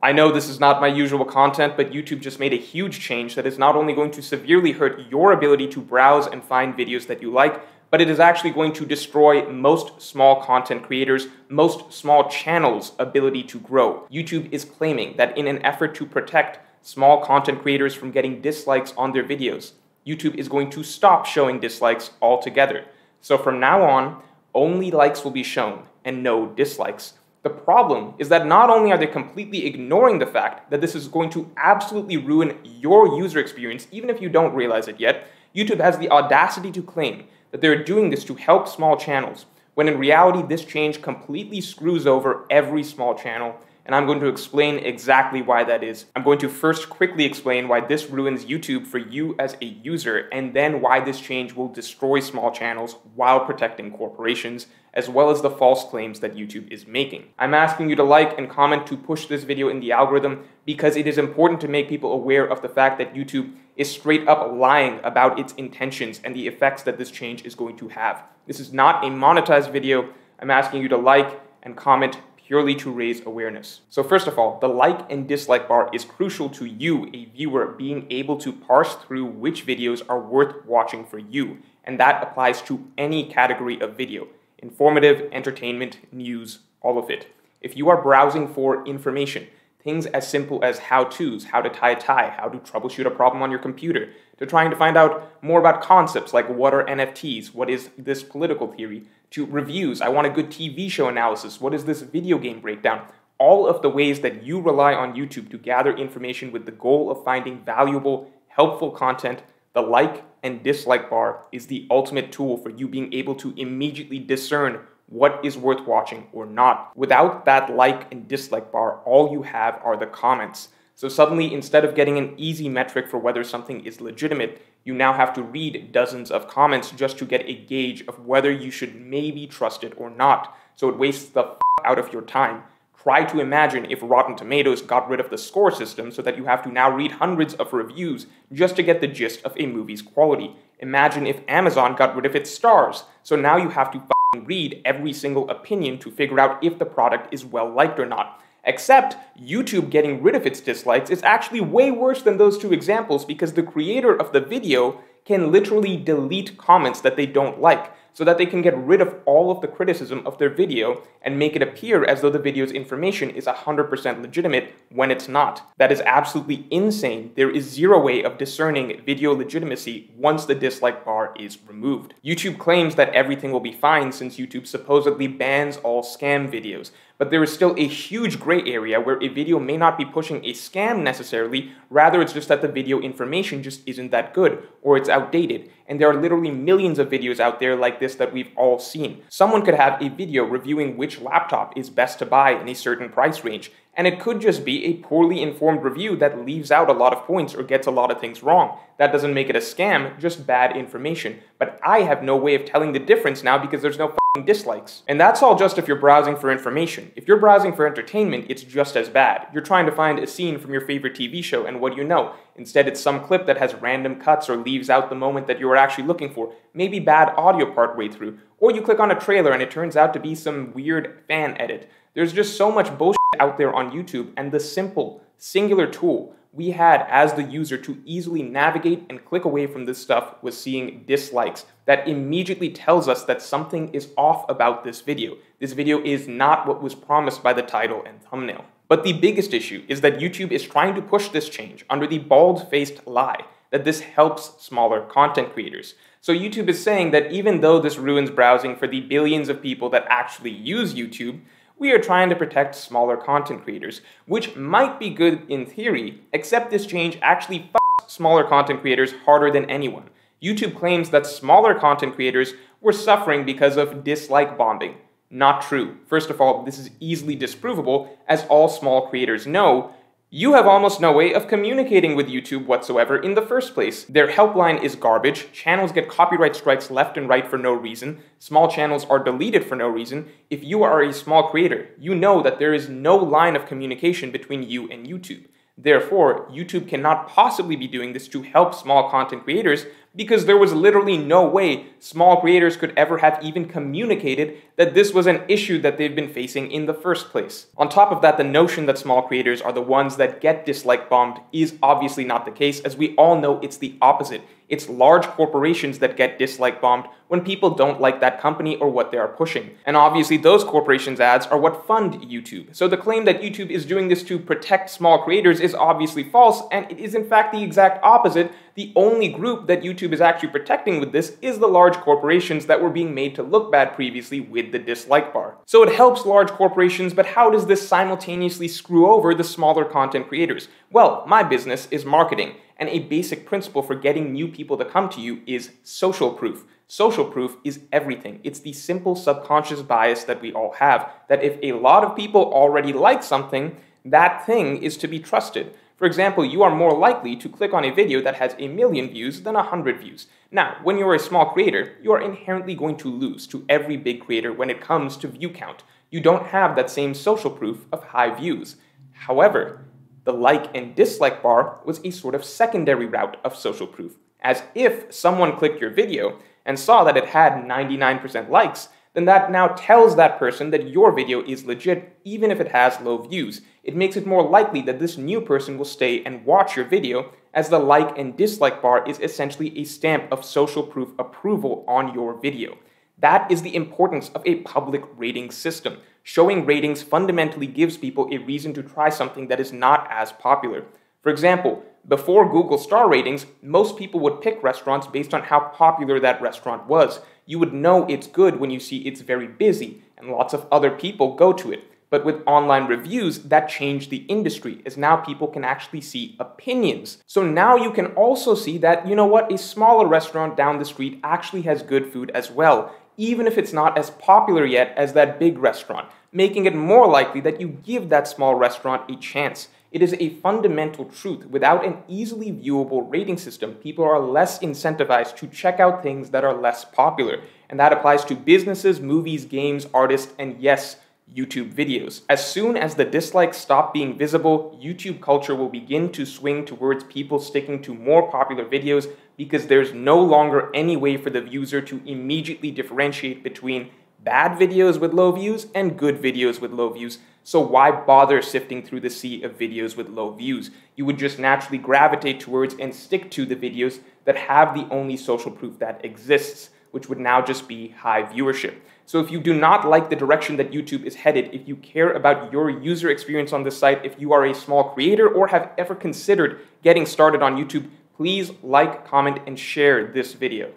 I know this is not my usual content, but YouTube just made a huge change that is not only going to severely hurt your ability to browse and find videos that you like, but it is actually going to destroy most small content creators, most small channels' ability to grow. YouTube is claiming that in an effort to protect small content creators from getting dislikes on their videos, YouTube is going to stop showing dislikes altogether. So from now on, only likes will be shown and no dislikes. The problem is that not only are they completely ignoring the fact that this is going to absolutely ruin your user experience, even if you don't realize it yet, YouTube has the audacity to claim that they're doing this to help small channels, when in reality this change completely screws over every small channel, and I'm going to explain exactly why that is. I'm going to first quickly explain why this ruins YouTube for you as a user, and then why this change will destroy small channels while protecting corporations, as well as the false claims that YouTube is making. I'm asking you to like and comment to push this video in the algorithm because it is important to make people aware of the fact that YouTube is straight up lying about its intentions and the effects that this change is going to have. This is not a monetized video. I'm asking you to like and comment purely to raise awareness. So first of all, the like and dislike bar is crucial to you, a viewer, being able to parse through which videos are worth watching for you. And that applies to any category of video. Informative, entertainment, news, all of it. If you are browsing for information, things as simple as how-tos, how to tie a tie, how to troubleshoot a problem on your computer, to trying to find out more about concepts like what are NFTs, what is this political theory, to reviews, I want a good TV show analysis, what is this video game breakdown, all of the ways that you rely on YouTube to gather information with the goal of finding valuable, helpful content, the like and dislike bar is the ultimate tool for you being able to immediately discern what is worth watching or not. Without that like and dislike bar, all you have are the comments. So suddenly, instead of getting an easy metric for whether something is legitimate, you now have to read dozens of comments just to get a gauge of whether you should maybe trust it or not. So it wastes the out of your time. Try to imagine if Rotten Tomatoes got rid of the score system so that you have to now read hundreds of reviews just to get the gist of a movie's quality. Imagine if Amazon got rid of its stars, so now you have to read every single opinion to figure out if the product is well liked or not. Except YouTube getting rid of its dislikes is actually way worse than those two examples because the creator of the video can literally delete comments that they don't like, so that they can get rid of all of the criticism of their video and make it appear as though the video's information is 100% legitimate when it's not. That is absolutely insane. There is zero way of discerning video legitimacy once the dislike bar is removed. YouTube claims that everything will be fine since YouTube supposedly bans all scam videos, but there is still a huge gray area where a video may not be pushing a scam necessarily, rather it's just that the video information just isn't that good, or it's outdated, and there are literally millions of videos out there like this that we've all seen. Someone could have a video reviewing which laptop is best to buy in a certain price range, and it could just be a poorly informed review that leaves out a lot of points or gets a lot of things wrong. That doesn't make it a scam, just bad information. But I have no way of telling the difference now because there's no dislikes. And that's all just if you're browsing for information. If you're browsing for entertainment, it's just as bad. You're trying to find a scene from your favorite TV show, and what do you know? Instead, it's some clip that has random cuts or leaves out the moment that you were actually looking for, maybe bad audio partway through, or you click on a trailer and it turns out to be some weird fan edit. There's just so much bullshit out there on YouTube, and the simple, singular tool we had as the user to easily navigate and click away from this stuff was seeing dislikes. That immediately tells us that something is off about this video. This video is not what was promised by the title and thumbnail. But the biggest issue is that YouTube is trying to push this change under the bald-faced lie that this helps smaller content creators. So YouTube is saying that even though this ruins browsing for the billions of people that actually use YouTube, we are trying to protect smaller content creators, which might be good in theory, except this change actually fucks smaller content creators harder than anyone. YouTube claims that smaller content creators were suffering because of dislike bombing. Not true. First of all, this is easily disprovable, as all small creators know. You have almost no way of communicating with YouTube whatsoever in the first place. Their helpline is garbage, channels get copyright strikes left and right for no reason, small channels are deleted for no reason. If you are a small creator, you know that there is no line of communication between you and YouTube. Therefore, YouTube cannot possibly be doing this to help small content creators because there was literally no way small creators could ever have even communicated that this was an issue that they've been facing in the first place. On top of that, the notion that small creators are the ones that get dislike bombed is obviously not the case, as we all know it's the opposite. It's large corporations that get dislike bombed when people don't like that company or what they are pushing. And obviously those corporations' ads are what fund YouTube. So the claim that YouTube is doing this to protect small creators is obviously false, and it is in fact the exact opposite. The only group that YouTube is actually protecting with this is the large corporations that were being made to look bad previously with the dislike bar. So it helps large corporations, but how does this simultaneously screw over the smaller content creators? Well, my business is marketing, and a basic principle for getting new people to come to you is social proof. Social proof is everything. It's the simple subconscious bias that we all have, that if a lot of people already like something, that thing is to be trusted. For example, you are more likely to click on a video that has 1 million views than 100 views. Now, when you're a small creator, you are inherently going to lose to every big creator when it comes to view count. You don't have that same social proof of high views. However, the like and dislike bar was a sort of secondary route of social proof, as if someone clicked your video and saw that it had 99% likes, then that now tells that person that your video is legit even if it has low views. It makes it more likely that this new person will stay and watch your video, as the like and dislike bar is essentially a stamp of social proof approval on your video. That is the importance of a public rating system. Showing ratings fundamentally gives people a reason to try something that is not as popular. For example, before Google star ratings, most people would pick restaurants based on how popular that restaurant was. You would know it's good when you see it's very busy and lots of other people go to it. But with online reviews, that changed the industry, as now people can actually see opinions. So now you can also see that, you know what, a smaller restaurant down the street actually has good food as well, even if it's not as popular yet as that big restaurant, making it more likely that you give that small restaurant a chance. It is a fundamental truth. Without an easily viewable rating system, people are less incentivized to check out things that are less popular. And that applies to businesses, movies, games, artists, and yes, YouTube videos. As soon as the dislikes stop being visible, YouTube culture will begin to swing towards people sticking to more popular videos, because there's no longer any way for the user to immediately differentiate between bad videos with low views and good videos with low views. So why bother sifting through the sea of videos with low views? You would just naturally gravitate towards and stick to the videos that have the only social proof that exists, which would now just be high viewership. So if you do not like the direction that YouTube is headed, if you care about your user experience on this site, if you are a small creator or have ever considered getting started on YouTube, please like, comment, and share this video.